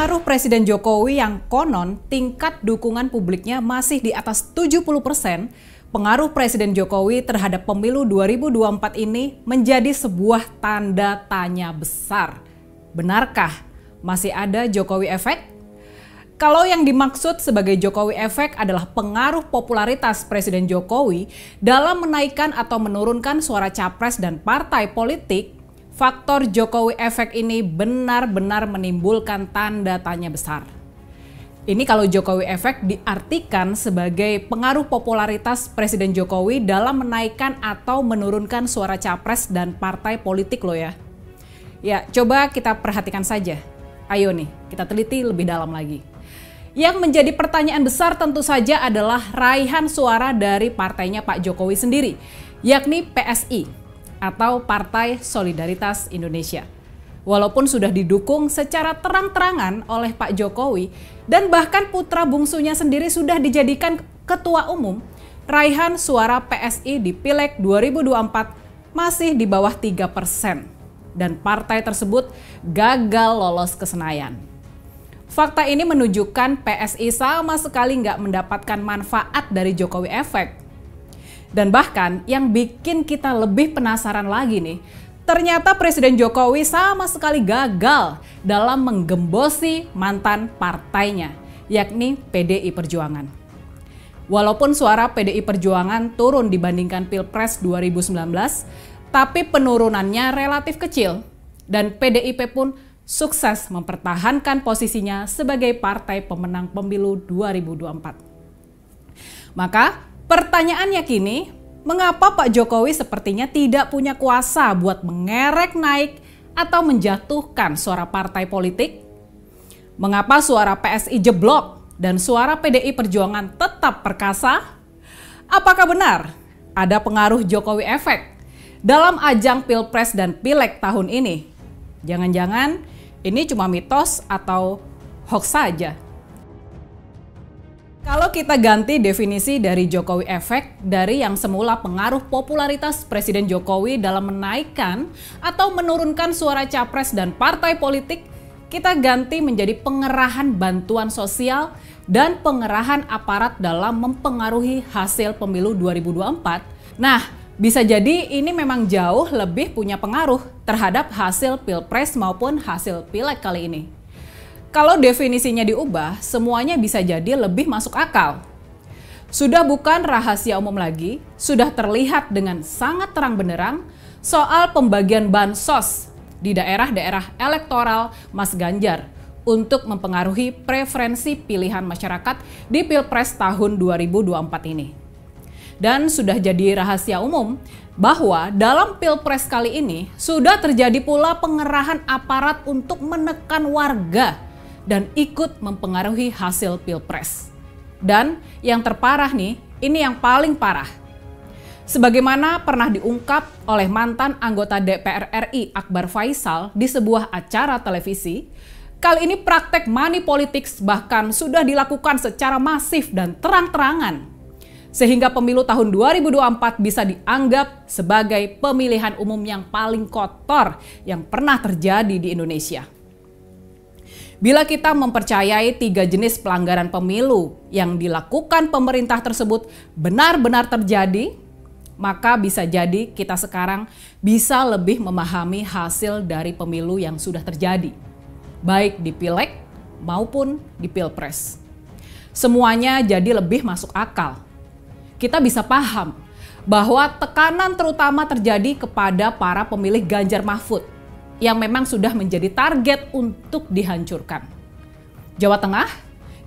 Pengaruh Presiden Jokowi yang konon tingkat dukungan publiknya masih di atas 70%, pengaruh Presiden Jokowi terhadap pemilu 2024 ini menjadi sebuah tanda tanya besar. Benarkah masih ada Jokowi efek? Kalau yang dimaksud sebagai Jokowi efek adalah pengaruh popularitas Presiden Jokowi dalam menaikkan atau menurunkan suara capres dan partai politik, faktor Jokowi efek ini benar-benar menimbulkan tanda tanya besar. Ini kalau Jokowi efek diartikan sebagai pengaruh popularitas Presiden Jokowi dalam menaikkan atau menurunkan suara capres dan partai politik loh ya. Ya, coba kita perhatikan saja. Ayo nih, kita teliti lebih dalam lagi. Yang menjadi pertanyaan besar tentu saja adalah raihan suara dari partainya Pak Jokowi sendiri, yakni PSI atau Partai Solidaritas Indonesia. Walaupun sudah didukung secara terang-terangan oleh Pak Jokowi dan bahkan putra bungsunya sendiri sudah dijadikan ketua umum, raihan suara PSI di Pileg 2024 masih di bawah 3% dan partai tersebut gagal lolos ke Senayan. Fakta ini menunjukkan PSI sama sekali nggak mendapatkan manfaat dari Jokowi efek. Dan bahkan yang bikin kita lebih penasaran lagi nih, ternyata Presiden Jokowi sama sekali gagal dalam menggembosi mantan partainya, yakni PDI Perjuangan. Walaupun suara PDI Perjuangan turun dibandingkan Pilpres 2019, tapi penurunannya relatif kecil dan PDIP pun sukses mempertahankan posisinya sebagai partai pemenang pemilu 2024. Maka pertanyaannya kini, mengapa Pak Jokowi sepertinya tidak punya kuasa buat mengerek naik atau menjatuhkan suara partai politik? Mengapa suara PSI jeblok dan suara PDI Perjuangan tetap perkasa? Apakah benar ada pengaruh Jokowi efek dalam ajang Pilpres dan Pileg tahun ini? Jangan-jangan ini cuma mitos atau hoax saja. Kalau kita ganti definisi dari Jokowi efek dari yang semula pengaruh popularitas Presiden Jokowi dalam menaikkan atau menurunkan suara capres dan partai politik, kita ganti menjadi pengerahan bantuan sosial dan pengerahan aparat dalam mempengaruhi hasil pemilu 2024. Nah, bisa jadi ini memang jauh lebih punya pengaruh terhadap hasil Pilpres maupun hasil Pileg kali ini. Kalau definisinya diubah, semuanya bisa jadi lebih masuk akal. Sudah bukan rahasia umum lagi, sudah terlihat dengan sangat terang benderang soal pembagian bansos di daerah-daerah elektoral Mas Ganjar untuk mempengaruhi preferensi pilihan masyarakat di Pilpres tahun 2024 ini. Dan sudah jadi rahasia umum bahwa dalam Pilpres kali ini sudah terjadi pula pengerahan aparat untuk menekan warga dan ikut mempengaruhi hasil Pilpres. Dan yang terparah nih, ini yang paling parah. Sebagaimana pernah diungkap oleh mantan anggota DPR RI Akbar Faisal di sebuah acara televisi, kali ini praktek money politics bahkan sudah dilakukan secara masif dan terang-terangan. Sehingga pemilu tahun 2024 bisa dianggap sebagai pemilihan umum yang paling kotor yang pernah terjadi di Indonesia. Bila kita mempercayai 3 jenis pelanggaran pemilu yang dilakukan pemerintah tersebut benar-benar terjadi, maka bisa jadi kita sekarang bisa lebih memahami hasil dari pemilu yang sudah terjadi, baik di Pileg maupun di Pilpres. Semuanya jadi lebih masuk akal. Kita bisa paham bahwa tekanan terutama terjadi kepada para pemilih Ganjar Mahfud yang memang sudah menjadi target untuk dihancurkan. Jawa Tengah,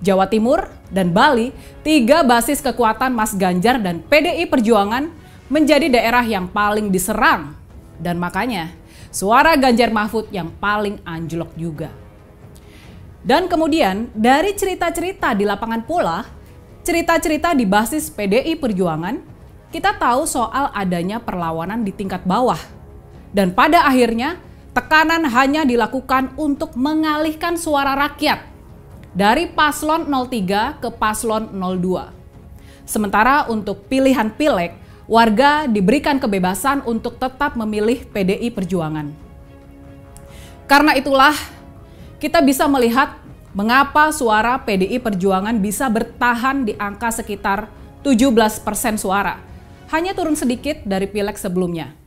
Jawa Timur, dan Bali, 3 basis kekuatan Mas Ganjar dan PDI Perjuangan menjadi daerah yang paling diserang. Dan makanya suara Ganjar Mahfud yang paling anjlok juga. Dan kemudian dari cerita-cerita di lapangan pula, cerita-cerita di basis PDI Perjuangan, kita tahu soal adanya perlawanan di tingkat bawah. Dan pada akhirnya, tekanan hanya dilakukan untuk mengalihkan suara rakyat dari paslon 03 ke paslon 02. Sementara untuk pilihan Pileg, warga diberikan kebebasan untuk tetap memilih PDI Perjuangan. Karena itulah, kita bisa melihat mengapa suara PDI Perjuangan bisa bertahan di angka sekitar 17% suara, hanya turun sedikit dari pileg sebelumnya.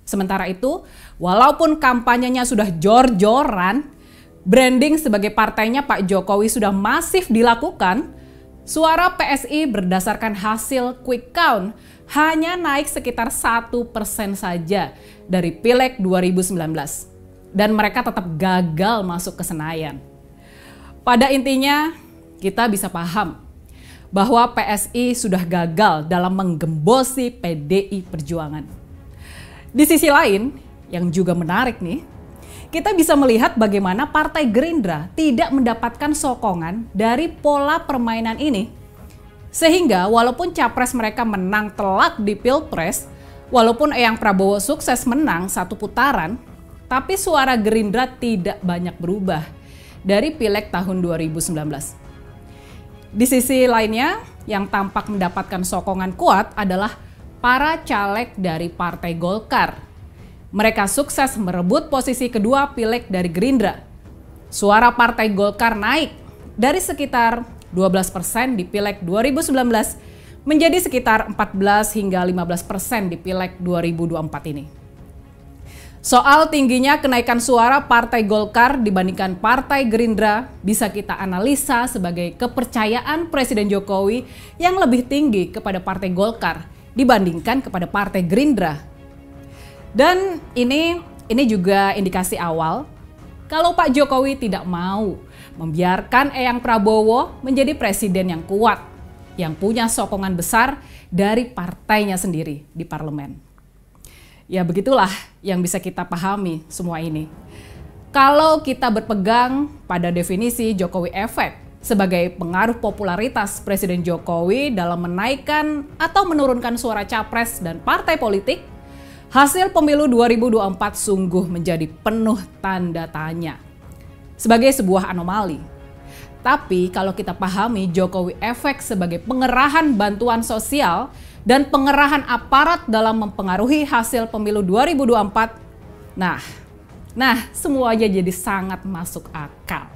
Sementara itu, walaupun kampanyenya sudah jor-joran, branding sebagai partainya Pak Jokowi sudah masif dilakukan, suara PSI berdasarkan hasil quick count hanya naik sekitar 1% saja dari pileg 2019. Dan mereka tetap gagal masuk ke Senayan. Pada intinya, kita bisa paham bahwa PSI sudah gagal dalam menggembosi PDI Perjuangan. Di sisi lain, yang juga menarik nih, kita bisa melihat bagaimana Partai Gerindra tidak mendapatkan sokongan dari pola permainan ini. Sehingga walaupun capres mereka menang telak di Pilpres, walaupun Eyang Prabowo sukses menang satu putaran, tapi suara Gerindra tidak banyak berubah dari pileg tahun 2019. Di sisi lainnya, yang tampak mendapatkan sokongan kuat adalah para caleg dari Partai Golkar. Mereka sukses merebut posisi kedua pileg dari Gerindra. Suara Partai Golkar naik dari sekitar 12% di pileg 2019 menjadi sekitar 14 hingga 15% di pileg 2024 ini. Soal tingginya kenaikan suara Partai Golkar dibandingkan Partai Gerindra bisa kita analisa sebagai kepercayaan Presiden Jokowi yang lebih tinggi kepada Partai Golkar dibandingkan kepada Partai Gerindra. Dan ini juga indikasi awal kalau Pak Jokowi tidak mau membiarkan Eyang Prabowo menjadi presiden yang kuat, yang punya sokongan besar dari partainya sendiri di parlemen. Ya begitulah yang bisa kita pahami semua ini. Kalau kita berpegang pada definisi Jokowi Efek sebagai pengaruh popularitas Presiden Jokowi dalam menaikkan atau menurunkan suara capres dan partai politik, hasil pemilu 2024 sungguh menjadi penuh tanda tanya sebagai sebuah anomali. Tapi kalau kita pahami Jokowi Efek sebagai pengerahan bantuan sosial dan pengerahan aparat dalam mempengaruhi hasil pemilu 2024, nah semuanya jadi sangat masuk akal.